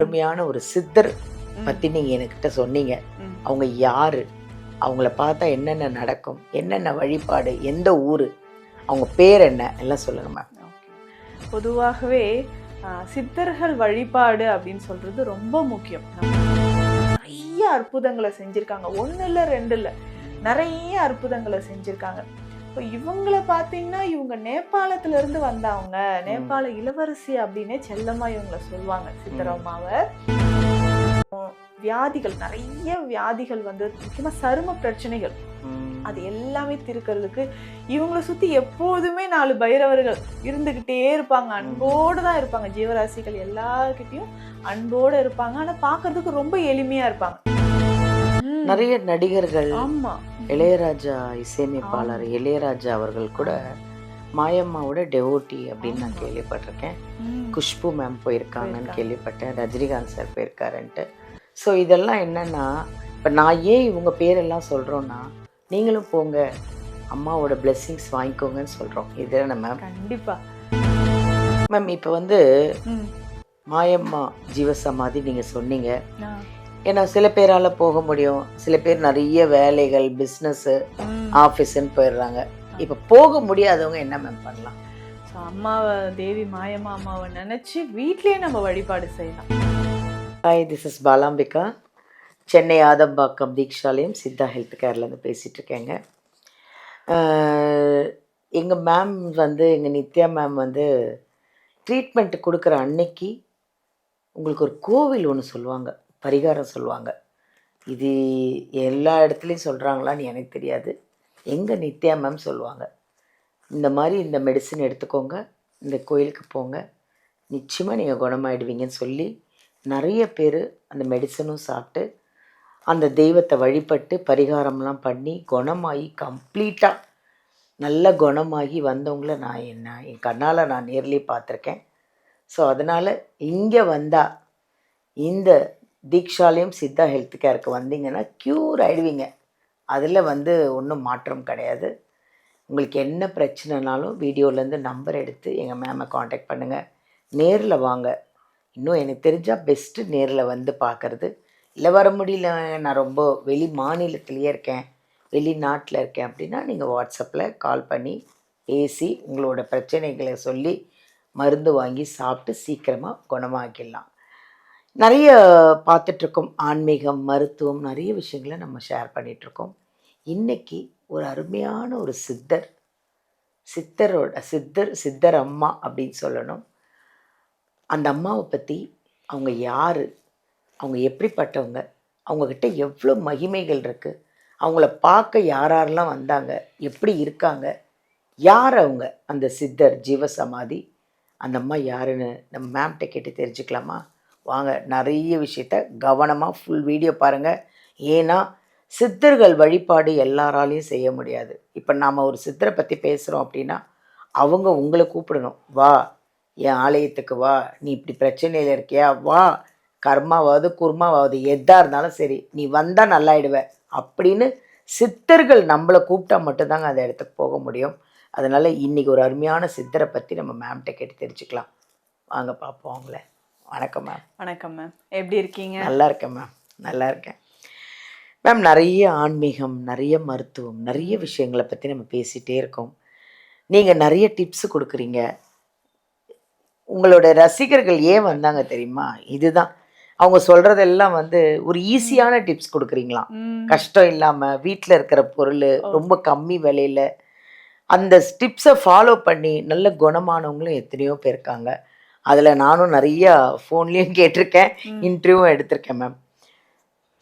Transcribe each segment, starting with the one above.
அருமையான ஒரு சித்தர் ம். பத்தி நீங்க என்கிட்ட சொன்னீங்க. ம். அவங்க யாரு? அவங்கள பார்த்தா என்னென்ன நடக்கும்? என்னென்ன வழிபாடு? எந்த ஊரு? அவங்க பேர் என்ன? எல்லாம் சொல்லுங்க மேம். ஓகே. பொதுவாகவே சித்தர்கள் வழிபாடு அப்படின்னு சொல்றது ரொம்ப முக்கியம். நிறைய அற்புதங்களை செஞ்சிருக்காங்க. 1 இல்ல 2 இல்ல, நிறைய அற்புதங்களை செஞ்சிருக்காங்க. இப்போ இவங்கள பார்த்தீங்கன்னா இவங்க நேபாளத்துல இருந்து வந்தவங்க, நேபாள இளவரசி அப்படின்னே செல்லமா இவங்கள சொல்லுவாங்க சித்தரம்மாவை. வியாதிகள், நிறைய வியாதிகள் வந்து முக்கியமா சரும பிரச்சனைகள், அது எல்லாமே தீர்க்கறதுக்கு இவங்களை சுத்தி எப்போதுமே 4 பைரவர்கள் இருந்துகிட்டே இருப்பாங்க. அன்போடு தான் இருப்பாங்க. ஜீவராசிகள் எல்லார்கிட்டயும் அன்போடு இருப்பாங்க. ஆனா பாக்குறதுக்கு ரொம்ப எளிமையா இருப்பாங்க. நிறைய நடிகர்கள், ஆமா, இளையராஜா இசையமைப்பாளர் இளையராஜா அவர்கள் கூட மாயம்மாவோட டெவோட்டி அப்படின்னு நான் கேள்விப்பட்டிருக்கேன். குஷ்பு மேம் போயிருக்காங்கன்னு கேள்விப்பட்டேன். ரஜினிகாந்த் சார் போயிருக்காருன்ட்டு. ஸோ இதெல்லாம் என்னன்னா, இப்போ நான் ஏன் இவங்க பேரெல்லாம் சொல்கிறோன்னா, நீங்களும் போங்க அம்மாவோட பிளெஸ்ஸிங்ஸ் வாங்கிக்கோங்கன்னு சொல்கிறோம். இதுதானே மேம்? கண்டிப்பா மேம். இப்போ வந்து மாயம்மா ஜீவசமாதி நீங்கள் சொன்னீங்க. ஏன்னா சில பேரால் போக முடியும், சில பேர் நிறைய வேலைகள், பிஸ்னஸ்ஸு, ஆஃபீஸுன்னு போயிடுறாங்க. இப்போ போக முடியாதவங்க என்ன மேம் பண்ணலாம்? ஸோ அம்மாவை, தேவி மாயம்மா அம்மாவை நினச்சி வீட்லேயே நம்ம வழிபாடு செய்யலாம். Hi, this is Balambika. Chennai Adambakkam Deekshalayam Siddha health கேர்லேருந்து பேசிகிட்டு இருக்கேங்க. எங்கள் மேம் வந்து, எங்கள் நித்யா மேம் வந்து ட்ரீட்மெண்ட் கொடுக்குற அன்னைக்கு உங்களுக்கு ஒரு கோவில் ஒன்று சொல்லுவாங்க, பரிகாரம் சொல்லுவாங்க. இது எல்லா இடத்துலையும் சொல்கிறாங்களான்னு எனக்கு தெரியாது. எங்கள் நித்யா மேம் சொல்லுவாங்க, இந்த மாதிரி இந்த மெடிசன் எடுத்துக்கோங்க, இந்த கோயிலுக்கு போங்க, நிச்சயமாக நீங்கள் குணமாயிடுவீங்கன்னு சொல்லி நிறைய பேர் அந்த மெடிசனும் சாப்பிட்டு அந்த தெய்வத்தை வழிபட்டு பரிகாரம்லாம் பண்ணி குணமாகி கம்ப்ளீட்டாக நல்ல குணமாகி வந்தவங்கள நான் என் கண்ணால் நான் நேர்லேயே பார்த்துருக்கேன். ஸோ அதனால் இங்கே வந்தால் இந்த தீக்ஷாலயம் சித்தா ஹெல்த் கேருக்கு வந்தீங்கன்னா க்யூர் ஆகிடுவீங்க. அதில் வந்து ஒன்றும் மாற்றம் கிடையாது. உங்களுக்கு என்ன பிரச்சனைனாலும் வீடியோலேருந்து நம்பர் எடுத்து எங்கள் மேமை காண்டாக்ட் பண்ணுங்கள். நேரில் வாங்க. இன்னும் எனக்கு தெரிஞ்சால் பெஸ்ட்டு நேரில் வந்து பார்க்குறது. இல்லை வர முடியல, நான் ரொம்ப வெளி மாநிலத்திலேயே இருக்கேன், வெளிநாட்டில் இருக்கேன் அப்படின்னா நீங்கள் வாட்ஸ்அப்பில் கால் பண்ணி பேசி உங்களோட பிரச்சனைகளை சொல்லி மருந்து வாங்கி சாப்பிட்டு சீக்கிரமாக குணமாக்கிடலாம். நிறைய பார்த்துட்ருக்கோம், ஆன்மீகம், மருத்துவம், நிறைய விஷயங்களை நம்ம ஷேர் பண்ணிகிட்ருக்கோம். இன்றைக்கி ஒரு அருமையான ஒரு சித்தர் அம்மா அப்படின்னு சொல்லணும். அந்த அம்மாவை பற்றி, அவங்க யார், அவங்க எப்படிப்பட்டவங்க, அவங்கக்கிட்ட எவ்வளோ மகிமைகள் இருக்குது, அவங்கள பார்க்க யாரெல்லாம் வந்தாங்க, எப்படி இருக்காங்க, யார் அவங்க, அந்த சித்தர் ஜீவசமாதி, அந்த அம்மா யாருன்னு நம்ம மேம்கிட்ட கேட்டு தெரிஞ்சுக்கலாமா? வாங்க, நிறைய விஷயத்த கவனமாக ஃபுல் வீடியோ பாருங்கள். ஏன்னா சித்தர்கள் வழிபாடு எல்லாராலையும் செய்ய முடியாது. இப்போ நாம் ஒரு சித்தரை பற்றி பேசுகிறோம் அப்படின்னா அவங்க உங்களை கூப்பிடணும், வா என் ஆலயத்துக்கு வா, நீ இப்படி பிரச்சனையில் இருக்கியா, வா, கர்மாவாவது குர்மாவாவது எதாக இருந்தாலும் சரி நீ வந்தால் நல்லாயிடுவ அப்படின்னு சித்தர்கள் நம்மளை கூப்பிட்டா மட்டும்தாங்க அந்த இடத்துக்கு போக முடியும். அதனால் இன்றைக்கி ஒரு அருமையான சித்தரை பற்றி நம்ம மேம்கிட்ட கேட்டு தெரிஞ்சுக்கலாம். வாங்க பார்ப்போம் அவங்கள. வணக்கம் மேம். வணக்கம் மேம், எப்படி இருக்கீங்க? நல்லா இருக்கேன் மேம், நல்லா இருக்கேன் மேம். நிறைய ஆன்மீகம், நிறைய மருத்துவம், நிறைய விஷயங்களை பற்றி நம்ம பேசிகிட்டே இருக்கோம். நீங்கள் நிறைய டிப்ஸ் கொடுக்குறீங்க. உங்களோட ரசிகர்கள் ஏன் வந்தாங்க தெரியுமா? இதுதான் அவங்க சொல்கிறதெல்லாம் வந்து ஒரு ஈஸியான டிப்ஸ் கொடுக்குறீங்களாம். கஷ்டம் இல்லாமல் வீட்டில் இருக்கிற பொருள் ரொம்ப கம்மி விலையில் அந்த டிப்ஸை ஃபாலோ பண்ணி நல்ல குணமானவங்களும் எத்தனையோ பேர் இருக்காங்க. அதில் நானும் நிறையா ஃபோன்லேயும் கேட்டிருக்கேன், இன்டர்வியூவும் எடுத்திருக்கேன் மேம்.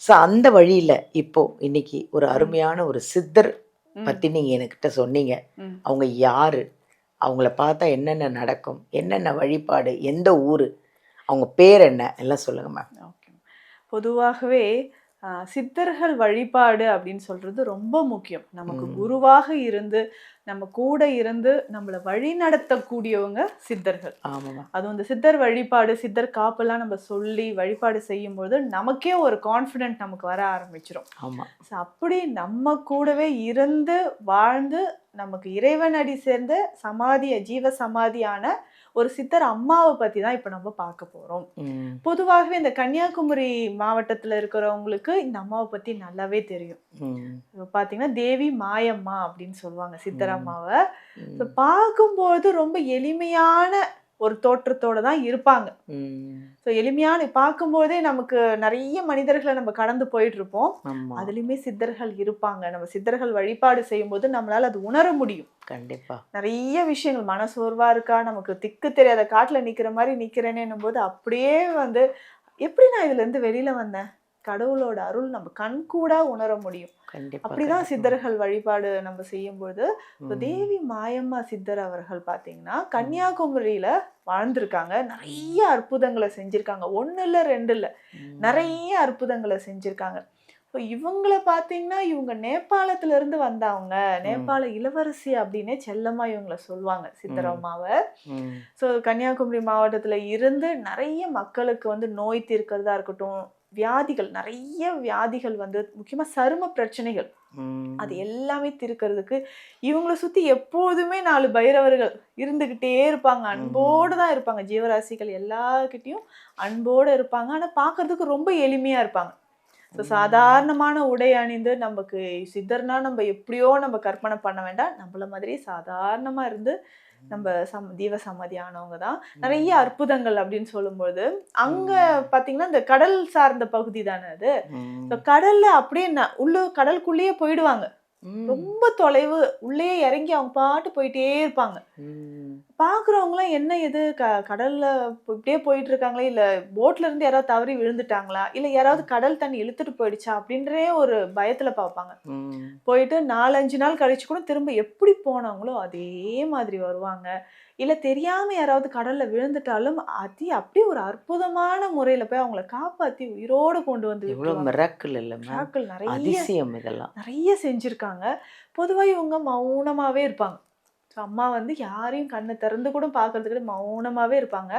ஸோ அந்த வழியில் இப்போது இன்றைக்கி ஒரு அருமையான ஒரு சித்தர் பற்றி நீங்கள் என்கிட்ட சொன்னீங்க. அவங்க யார், அவங்கள பார்த்தா என்னென்ன நடக்கும், என்னென்ன வழிபாடு, எந்த ஊர், அவங்க பேர் என்ன, எல்லாம் சொல்லுங்கள் மேம். ஓகே. பொதுவாகவே சித்தர்கள் வழிபாடு அப்படின்னு சொல்றது ரொம்ப முக்கியம். நமக்கு குருவாக இருந்து நம்ம கூட இருந்து நம்மளை வழி நடத்தக்கூடியவங்க சித்தர்கள். ஆமாம். அதுவும் இந்த சித்தர் வழிபாடு, சித்தர் காப்பெல்லாம் நம்ம சொல்லி வழிபாடு செய்யும்போது நமக்கே ஒரு கான்ஃபிடென்ட் நமக்கு வர ஆரம்பிச்சிடும். ஆமாம். ஸோ அப்படி நம்ம கூடவே இருந்து வாழ்ந்து நமக்கு இறைவனடி சேர்ந்த சமாதிய ஜீவ சமாதியான ஒரு சித்தர் அம்மாவை பத்தி தான் இப்ப நம்ம பார்க்க போறோம். பொதுவாகவே இந்த கன்னியாகுமரி மாவட்டத்துல இருக்கிறவங்களுக்கு இந்த அம்மாவை பத்தி நல்லாவே தெரியும். இப்ப பாத்தீங்கன்னா தேவி மாயம்மா அப்படின்னு சொல்லுவாங்க சித்தர் அம்மாவை. பார்க்கும்போது ரொம்ப எளிமையான ஒரு தோற்றத்தோட தான் இருப்பாங்க. ஸோ எளிமையான பார்க்கும்போதே நமக்கு நிறைய மனிதர்களை நம்ம கடந்து போயிட்டு இருப்போம். அதுலயுமே சித்தர்கள் இருப்பாங்க. நம்ம சித்தர்கள் வழிபாடு செய்யும் போது நம்மளால அது உணர முடியும். கண்டிப்பா நிறைய விஷயங்கள் மனசோர்வா இருக்கா, நமக்கு திக்கு தெரியாத காட்டுல நிக்கிற மாதிரி நிக்கிறேன்னும் போது அப்படியே வந்து எப்படி நான் இதுல இருந்து வெளியில வந்தேன், கடவுளோட அருள் நம்ம கண் கூட உணர முடியும். அப்படிதான் சித்தர்கள் வழிபாடு நம்ம செய்யும்போது தேவி மாயம்மா சித்தர் அவர்கள் பாத்தீங்கன்னா கன்னியாகுமரியில வாழ்ந்திருக்காங்க. நிறைய அற்புதங்களை செஞ்சிருக்காங்க. 1 இல்ல 2 இல்ல, நிறைய அற்புதங்களை செஞ்சிருக்காங்க. இவங்களை பாத்தீங்கன்னா இவங்க நேபாளத்துல இருந்து வந்தவங்க, நேபாள இளவரசி அப்படின்னே செல்லமா இவங்களை சொல்லுவாங்க சித்தரம்மாவை. ஸோ கன்னியாகுமரி மாவட்டத்துல இருந்து நிறைய மக்களுக்கு வந்து நோய் தீர்க்கிறதா இருக்கட்டும், வியாதிகள் நிறைய வியாதிகள் வந்து முக்கியமா சரும பிரச்சனைகள் அது எல்லாமே தீர்க்கிறதுக்கு இவங்களை சுத்தி எப்போதுமே 4 பைரவர்கள் இருந்துகிட்டே இருப்பாங்க. அன்போடு தான் இருப்பாங்க. ஜீவராசிகள் எல்லார்கிட்டையும் அன்போடு இருப்பாங்க. ஆனா பார்க்கறதுக்கு ரொம்ப எளிமையா இருப்பாங்க. ஸோ சாதாரணமான உடை அணிந்து நமக்கு சித்தர்னா நம்ம எப்படியோ நம்ம கற்பனை பண்ண வேண்டாம். நம்மள மாதிரி சாதாரணமா இருந்து நம்ம ஜீவ சமாதி ஆனவங்க தான். நிறைய அற்புதங்கள் அப்படின்னு சொல்லும்போது அங்க பாத்தீங்கன்னா இந்த கடல் சார்ந்த பகுதி தானே அது. கடல்ல அப்படியே கடலுக்குள்ளேயே போயிடுவாங்க. ரொம்ப தொலைவு உள்ளே இறங்கி அவங்க பாட்டு போயிட்டே இருப்பாங்க. பாக்குறவங்க எல்லாம் என்ன இது கடல்ல இப்படியே போயிட்டு இருக்காங்களே, இல்ல போட்ல இருந்து யாராவது தவறி விழுந்துட்டாங்களா, இல்ல யாராவது கடல் தண்ணி இழுத்துட்டு போயிடுச்சா அப்படின்றே ஒரு பயத்துல பாப்பாங்க. போயிட்டு 4-5 நாள் கழிச்சு கூட திரும்ப எப்படி போனாங்களோ அதே மாதிரி வருவாங்க. இல்ல தெரியாம யாராவது கடல்ல விழுந்துட்டாலும் அப்படியே ஒரு அற்புதமான முறையில போய் அவங்கள காப்பாத்தி உயிரோடு கொண்டு வந்து நிறைய செஞ்சிருக்காங்க. பொதுவா இவங்க மௌனமாவே இருப்பாங்க. அம்மா வந்து யாரையும் கண்ணை திறந்து கூட பாக்குறதுக்கு மௌனமாவே இருப்பாங்க.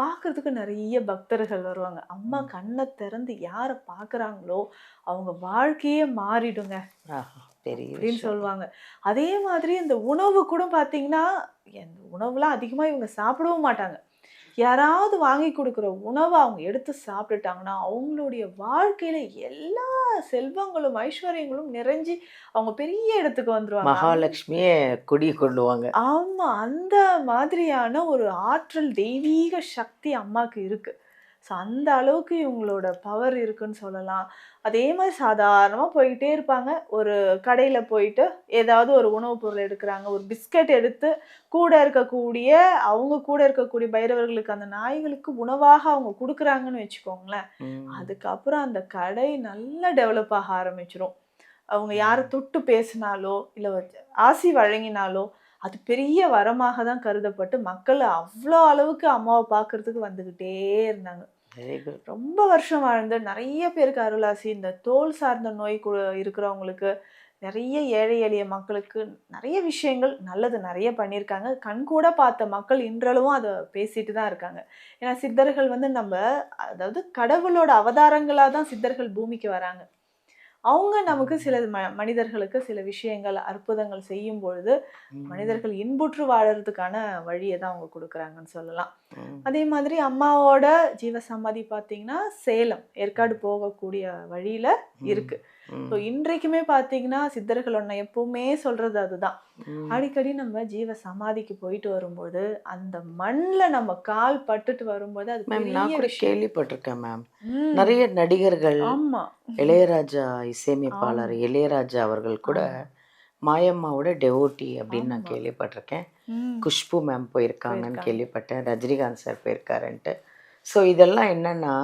பாக்குறதுக்கு நிறைய பக்தர்கள் வருவாங்க. அம்மா கண்ணை திறந்து யார பாக்குறாங்களோ அவங்க வாழ்க்கையே மாறிடுங்க அப்படின்னு சொல்லுவாங்க. அதே மாதிரி இந்த உணவு கூட பாத்தீங்கன்னா உணவுலாம் அதிகமா இவங்க சாப்பிடவும் மாட்டாங்க. யாராவது வாங்கி கொடுக்குற உணவை அவங்க எடுத்து சாப்பிட்டுட்டாங்கன்னா அவங்களுடைய வாழ்க்கையில எல்லா செல்வங்களும் ஐஸ்வர்யங்களும் நிறைஞ்சி அவங்க பெரிய இடத்துக்கு வந்துருவாங்க. மகாலட்சுமியே குடி கொள்ளுவாங்க. ஆமா, அந்த மாதிரியான ஒரு ஆற்றல் தெய்வீக சக்தி அம்மாக்கு இருக்கு. ஸோ அந்த அளவுக்கு இவங்களோட பவர் இருக்குன்னு சொல்லலாம். அதே மாதிரி சாதாரணமாக போயிட்டே இருப்பாங்க. ஒரு கடையில் போயிட்டு ஏதாவது ஒரு உணவுப் பொருள் எடுக்கிறாங்க, ஒரு பிஸ்கட் எடுத்து கூட இருக்கக்கூடிய பைரவர்களுக்கு அந்த நாய்களுக்கு உணவாக அவங்க கொடுக்குறாங்கன்னு வச்சுக்கோங்களேன். அதுக்கப்புறம் அந்த கடை நல்லா டெவலப் ஆக ஆரம்பிச்சிடும். அவங்க யாரை தொட்டு பேசினாலோ இல்லை ஆசி வழங்கினாலோ அது பெரிய வரமாக தான் கருதப்பட்டு மக்கள் அவ்வளோ அளவுக்கு அம்மாவை பார்க்கறதுக்கு வந்துக்கிட்டே இருந்தாங்க. ரொம்ப வருஷம் வாழ்ந்து நிறைய பேருக்கு அருளாசி. இந்த தோல் சார்ந்த நோய் இருக்கிறவங்களுக்கு, நிறைய ஏழை எளிய மக்களுக்கு நிறைய விஷயங்கள் நல்லது நிறைய பண்ணியிருக்காங்க. கண்கூட பார்த்த மக்கள் இன்றளவும் அதை பேசிட்டு தான் இருக்காங்க. ஏன்னா சித்தர்கள் வந்து அதாவது கடவுளோட அவதாரங்களாக தான் சித்தர்கள் பூமிக்கு வராங்க. அவங்க நமக்கு சில மனிதர்களுக்கு சில விஷயங்கள் அற்புதங்கள் செய்யும் பொழுது மனிதர்கள் இன்புற்று வாழறதுக்கான வழியை தான் அவங்க கொடுக்குறாங்கன்னு சொல்லலாம். அதே மாதிரி அம்மாவோட ஜீவ சமாதி பார்த்தீங்கன்னா சேலம் ஏற்காடு போகக்கூடிய வழியில இருக்கு. ஸோ இன்றைக்குமே பார்த்தீங்கன்னா சித்தர்கள் ஒன்று எப்பவுமே சொல்றது அதுதான். அடிக்கடி நம்ம ஜீவ சமாதிக்கு போயிட்டு வரும்போது அந்த மண்ணில் நம்ம கால் பட்டுட்டு வரும்போது அது நான் கூட கேள்விப்பட்டிருக்கேன் மேம். நிறைய நடிகர்கள், ஆமா, இளையராஜா இசையமைப்பாளர் இளையராஜா அவர்கள் கூட மாயம்மாவோட டெவோட்டி அப்படின்னு நான் கேள்விப்பட்டிருக்கேன். குஷ்பு மேம் போயிருக்காங்கன்னு கேள்விப்பட்டேன். ரஜினிகாந்த் சார் போயிருக்காருன்ட்டு. ஸோ இதெல்லாம் என்னன்னா,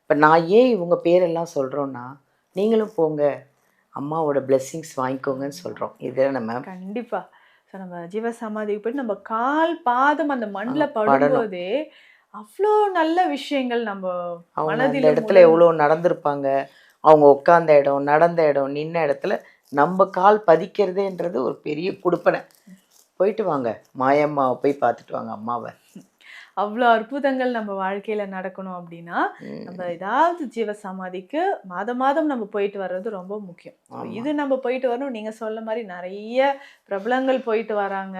இப்போ நான் ஏன் இவங்க பேரெல்லாம் சொல்கிறோன்னா, நீங்களும் போங்க அம்மாவோட பிளெஸ்ஸிங்ஸ் வாங்கிக்கோங்கன்னு சொல்கிறோம். இதுதான் நம்ம கண்டிப்பாக. ஸோ நம்ம ஜீவ சமாதிக்கு போயிட்டு நம்ம கால் பாதம் அந்த மண்ணில் படும்போதே அவ்வளோ நல்ல விஷயங்கள் நம்ம மனதில் இடத்துல எவ்வளோ நடந்திருப்பாங்க. அவங்க உட்கார்ந்த இடம், நடந்த இடம், நின்ன இடத்துல நம்ம கால் பதிக்கிறதுன்றது ஒரு பெரிய குடுப்பனை. போயிட்டு வாங்க, மாயம்மாவை போய் பார்த்துட்டு வாங்க அம்மாவை. அவ்வளோ அற்புதங்கள் நம்ம வாழ்க்கையில நடக்கணும் அப்படின்னா நம்ம ஏதாவது ஜீவ சமாதிக்கு மாதம் மாதம் நம்ம போயிட்டு வர்றது ரொம்ப முக்கியம். இது நம்ம போயிட்டு வரணும். நீங்க சொல்ல மாதிரி நிறைய பிரபலங்கள் போயிட்டு வராங்க.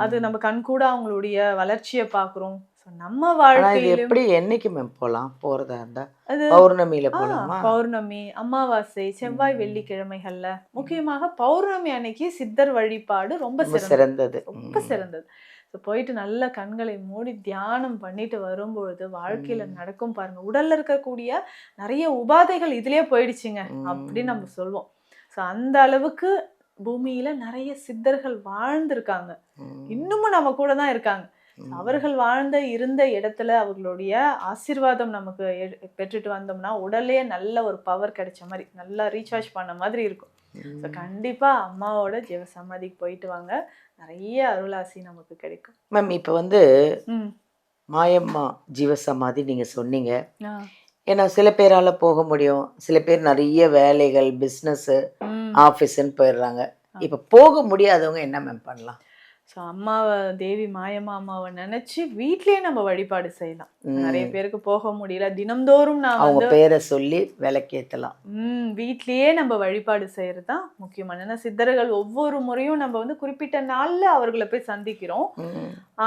அது நம்ம கண்கூட அவங்களுடைய வளர்ச்சியை பார்க்குறோம். நம்ம ஆனா இது வாழ்க்கையிலும் எப்படி என்னைக்கு மேம் போகலாம் போகிறதா இருந்தால் அது பௌர்ணமியில் போகலாமா? பௌர்ணமி, அமாவாசை, செவ்வாய், வெள்ளிக்கிழமைகள்ல முக்கியமாக பௌர்ணமி அன்னைக்கு சித்தர் வழிபாடு ரொம்ப ரொம்ப சிறந்தது. சிறந்தது. ரொம்ப சிறந்தது. ஸோ போயிட்டு நல்ல கண்களை மூடி தியானம் பண்ணிட்டு வரும்பொழுது வாழ்க்கையில நடக்கும் பாருங்க. உடல்ல இருக்கக்கூடிய நிறைய உபாதைகள் இதுலயே போயிடுச்சுங்க அப்படின்னு நம்ம சொல்லுவோம். ஸோ அந்த அளவுக்கு பூமியில நிறைய சித்தர்கள் வாழ்ந்திருக்காங்க. இன்னமும் நம்ம கூட தான் இருக்காங்க. அவர்கள் வாழ்ந்த இருந்த இடத்துல அவர்களுடைய ஆசீர்வாதம் நமக்கு பெற்றுட்டு வந்தோம்னா உடலே நல்ல ஒரு பவர் கிடைச்ச மாதிரி நல்லா ரீசார்ஜ் பண்ண மாதிரி இருக்கும். ஸோ கண்டிப்பா அம்மாவோட ஜீவ சமாதிக்கு போயிட்டு வாங்க. நிறைய அருளாசி நமக்கு கிடைக்கும். மேம் இப்போ வந்து மாயம்மா ஜீவசமாதி நீங்கள் சொன்னீங்க. ஏன்னா சில பேரால் போக முடியும், சில பேர் நிறைய வேலைகள் பிஸ்னஸ்ஸு ஆஃபீஸுன்னு போயிடுறாங்க. இப்போ போக முடியாதவங்க என்ன மேம் பண்ணலாம்? ஸோ அம்மாவை தேவி மாயம்மா அம்மாவை நினைச்சு வீட்லயே நம்ம வழிபாடு செய்யலாம். நிறைய பேருக்கு போக முடியல, தினம்தோறும் நான் அவங்க பேரை சொல்லி விளக்கேற்றலாம். வீட்லயே நம்ம வழிபாடு செய்யறது தான் முக்கியமான. ஏன்னா சித்தர்கள் ஒவ்வொரு முறையும் நம்ம வந்து குறிப்பிட்ட நாள்ல அவர்களை போய் சந்திக்கிறோம்.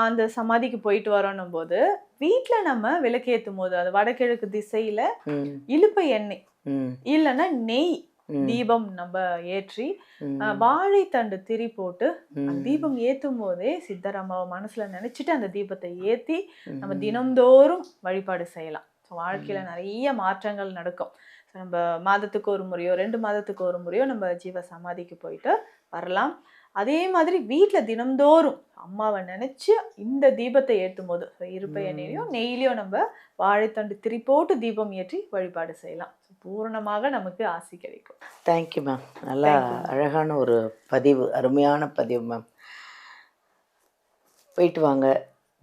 அந்த சமாதிக்கு போயிட்டு வரணும் போது வீட்டுல நம்ம விளக்கேற்றும் போது அது வடகிழக்கு திசையில இலுப்பை எண்ணெய் இல்லைன்னா நெய் தீபம் நம்ம ஏற்றி வாழைத்தண்டு திரி போட்டு தீபம் ஏற்றும் போதே சித்தர் அம்மாவை மனசுல நினைச்சிட்டு அந்த தீபத்தை ஏத்தி நம்ம தினம்தோறும் வழிபாடு செய்யலாம். வாழ்க்கையில நிறைய மாற்றங்கள் நடக்கும். நம்ம மாதத்துக்கு ஒரு முறையோ 2 மாதத்துக்கு ஒரு முறையோ நம்ம ஜீவ சமாதிக்கு போயிட்டு வரலாம். அதே மாதிரி வீட்டில் தினம்தோறும் அம்மாவை நினைச்சு இந்த தீபத்தை ஏற்றும் போது இருப்பை எண்ணெயிலையும் நெய்லையும் நம்ம வாழைத்தண்டு திரி போட்டு தீபம் ஏற்றி வழிபாடு செய்யலாம். பூரணமாக நமக்கு ஆசி கிடைக்கும். Thank you ma'am. நல்லா அழகான ஒரு பதிவு, அருமையான பதிவு மேம். போயிட்டு வாங்க,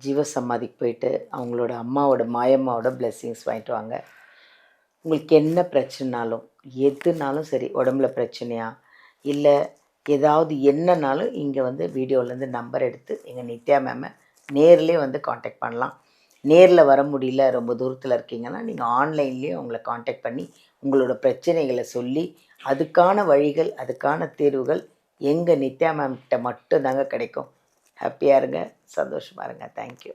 ஜீவ சமாதிக்கு போயிட்டு அவங்களோட அம்மாவோட மாயம்மாவோட பிளெஸ்ஸிங்ஸ் வாங்கிட்டு வாங்க. உங்களுக்கு என்ன பிரச்சனைனாலும் எதுனாலும் சரி, உடம்புல பிரச்சனையா இல்லை ஏதாவது என்னன்னாலும் இங்கே வந்து வீடியோலேருந்து நம்பர் எடுத்து எங்கள் நித்யா மேமை நேர்லேயே வந்து காண்டாக்ட் பண்ணலாம். நேரில் வர முடியல, ரொம்ப தூரத்தில் இருக்கீங்கன்னா நீங்கள் ஆன்லைன்லேயே உங்களை காண்டாக்ட் பண்ணி உங்களோட பிரச்சனைகளை சொல்லி அதுக்கான வழிகள் அதுக்கான தீர்வுகள் எங்கள் நித்யா மேம்கிட்ட மட்டும்தாங்க கிடைக்கும். ஹாப்பியாக இருங்க, சந்தோஷமாக இருங்க. தேங்க்யூ.